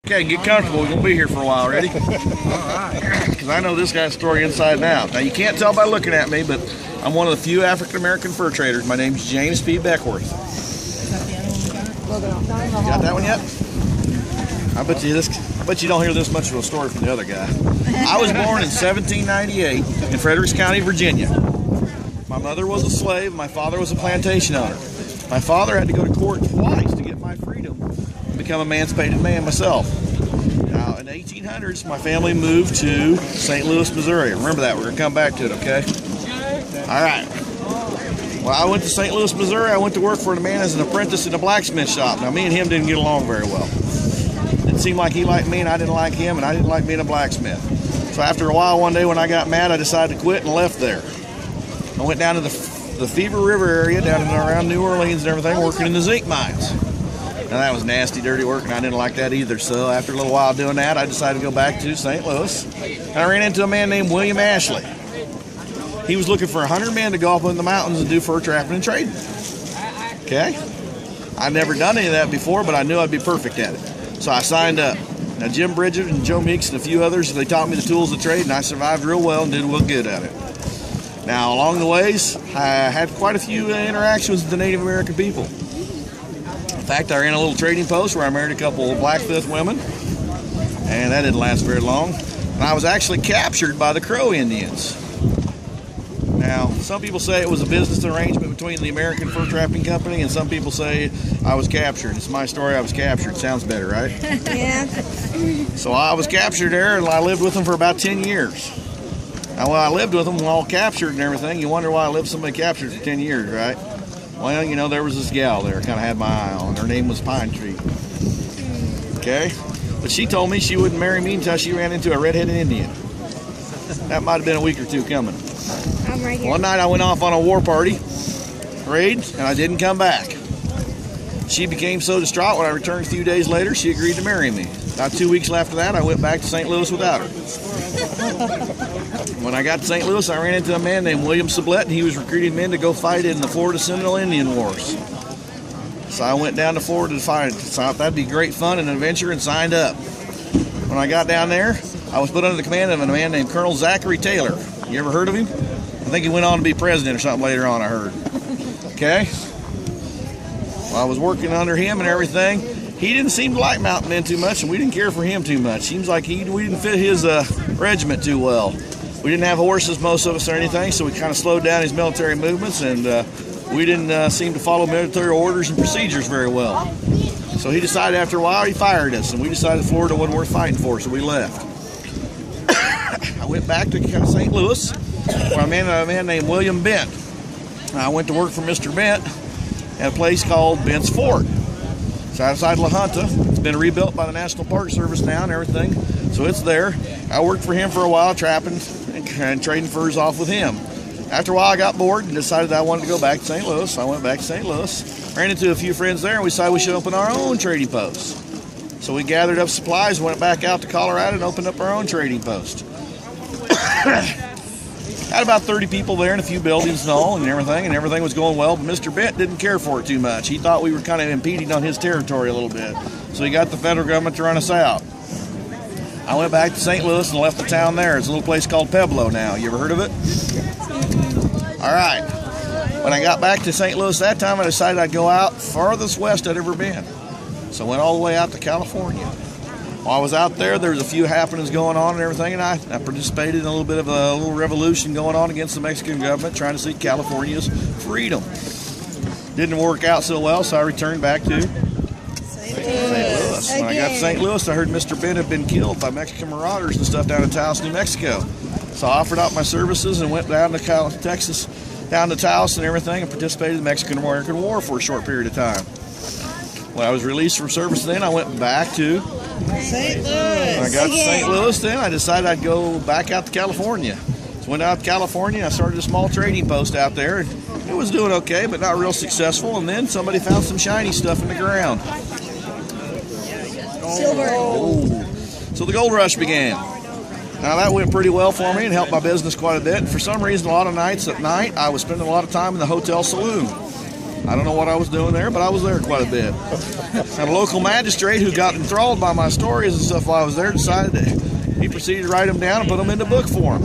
Okay, get comfortable. We're going to be here for a while. Ready? All right. Because I know this guy's story inside and out. Now, you can't tell by looking at me, but I'm one of the few African-American fur traders. My name's James P. Beckworth. You got that one yet? I bet you don't hear this much of a story from the other guy. I was born in 1798 in Fredericks County, Virginia. My mother was a slave. My father was a plantation owner. My father had to go to court twice to get my freedom and become an emancipated man myself. Now, in the 1800s, my family moved to St. Louis, Missouri. Remember that. We're going to come back to it, okay? All right. Well, I went to St. Louis, Missouri. I went to work for a man as an apprentice in a blacksmith shop. Now, me and him didn't get along very well. It seemed like he liked me and I didn't like him, and I didn't like being a blacksmith. So after a while, one day when I got mad, I decided to quit and left there. I went down to the Fever River area, down and around New Orleans and everything, working in the zinc mines. Now, that was nasty, dirty work, and I didn't like that either. So after a little while doing that, I decided to go back to St. Louis. And I ran into a man named William Ashley. He was looking for 100 men to go up in the mountains and do fur trapping and trading. Okay? I'd never done any of that before, but I knew I'd be perfect at it. So I signed up. Now, Jim Bridget and Joe Meeks and a few others, they taught me the tools of trade, and I survived real well and did real good at it. Now, along the ways, I had quite a few interactions with the Native American people. In fact, I ran a little trading post where I married a couple of Blackfoot women, and that didn't last very long. And I was actually captured by the Crow Indians. Now, some people say it was a business arrangement between the American Fur Trapping Company, and some people say I was captured. It's my story, I was captured. Sounds better, right? Yeah. So I was captured there, and I lived with them for about 10 years. Now, while I lived with them, all captured and everything, you wonder why I lived somebody captured for 10 years, right? Well, you know, there was this gal there I kind of had my eye on. Her name was Pine Tree. Okay? But she told me she wouldn't marry me until she ran into a red-headed Indian. That might have been a week or two coming. I'm right here. One night I went off on a war party, raid, and I didn't come back. She became so distraught when I returned a few days later, she agreed to marry me. About 2 weeks after that, I went back to St. Louis without her. When I got to St. Louis, I ran into a man named William Sublette, and he was recruiting men to go fight in the Florida Seminole Indian Wars. So I went down to Florida to fight. So I thought that'd be great fun and adventure, and signed up. When I got down there, I was put under the command of a man named Colonel Zachary Taylor. You ever heard of him? I think he went on to be president or something later on, I heard. Okay? Well, I was working under him and everything. He didn't seem to like mountain men too much, and we didn't care for him too much. Seems like we didn't fit his regiment too well. We didn't have horses, most of us, or anything, so we kind of slowed down his military movements, and we didn't seem to follow military orders and procedures very well. So he decided after a while he fired us, and we decided Florida wasn't worth fighting for, so we left. I went back to St. Louis, where I met a man named William Bent. I went to work for Mr. Bent at a place called Bent's Fort. It's outside La Junta. It's been rebuilt by the National Park Service now and everything, so it's there. I worked for him for a while, trapping and trading furs off with him. After a while, I got bored and decided I wanted to go back to St. Louis. I went back to St. Louis, ran into a few friends there, and we decided we should open our own trading post. So we gathered up supplies, went back out to Colorado, and opened up our own trading post. Had about 30 people there and a few buildings and all and everything was going well, but Mr. Bent didn't care for it too much. He thought we were kind of impeding on his territory a little bit, so he got the federal government to run us out. I went back to St. Louis and left the town there. It's a little place called Pueblo now. You ever heard of it? All right. When I got back to St. Louis that time, I decided I'd go out farthest west I'd ever been. So I went all the way out to California. While I was out there, there was a few happenings going on and everything, and I participated in a little bit of a little revolution going on against the Mexican government, trying to seek California's freedom. Didn't work out so well, so I returned back to St. Louis. When I got to St. Louis, I heard Mr. Bent had been killed by Mexican marauders and stuff down in Taos, New Mexico. So I offered out my services and went down to Texas, down to Taos and everything, and participated in the Mexican-American War for a short period of time. When I was released from service then, I went back to St. Louis. When I got to St. Louis then, I decided I'd go back out to California. So went out to California, I started a small trading post out there, and it was doing okay, but not real successful, and then somebody found some shiny stuff in the ground. Silver. Oh. So the gold rush began. Now that went pretty well for me and helped my business quite a bit, and for some reason a lot of nights at night I was spending a lot of time in the hotel saloon. I don't know what I was doing there, but I was there quite a bit. And a local magistrate who got enthralled by my stories and stuff while I was there decided that he proceeded to write them down and put them into book form.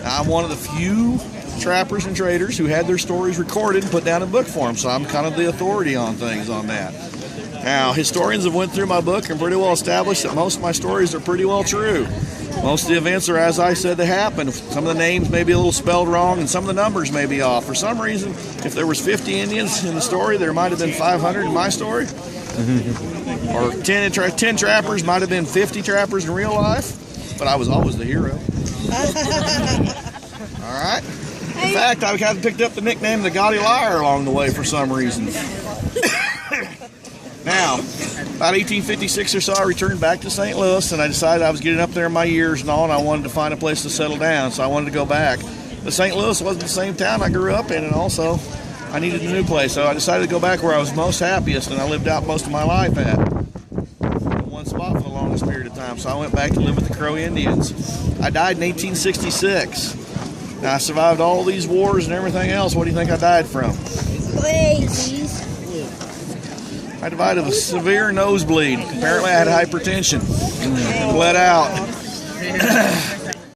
Now, I'm one of the few trappers and traders who had their stories recorded and put down in book form, so I'm kind of the authority on things on that. Now, historians have went through my book and pretty well established that most of my stories are pretty well true. Most of the events are as I said they happened. Some of the names may be a little spelled wrong, and some of the numbers may be off. For some reason, if there was 50 Indians in the story, there might have been 500 in my story. Or 10 trappers, might have been 50 trappers in real life. But I was always the hero. All right. In fact, I kind of picked up the nickname the Gaudy Liar along the way for some reason. Now, about 1856 or so, I returned back to St. Louis, and I decided I was getting up there in my years and all, and I wanted to find a place to settle down, so I wanted to go back. But St. Louis wasn't the same town I grew up in, and also I needed a new place, so I decided to go back where I was most happiest and I lived out most of my life at. In one spot for the longest period of time, so I went back to live with the Crow Indians. I died in 1866. Now, I survived all these wars and everything else. What do you think I died from? Please. I died of a severe nosebleed. Apparently I had hypertension and bled out.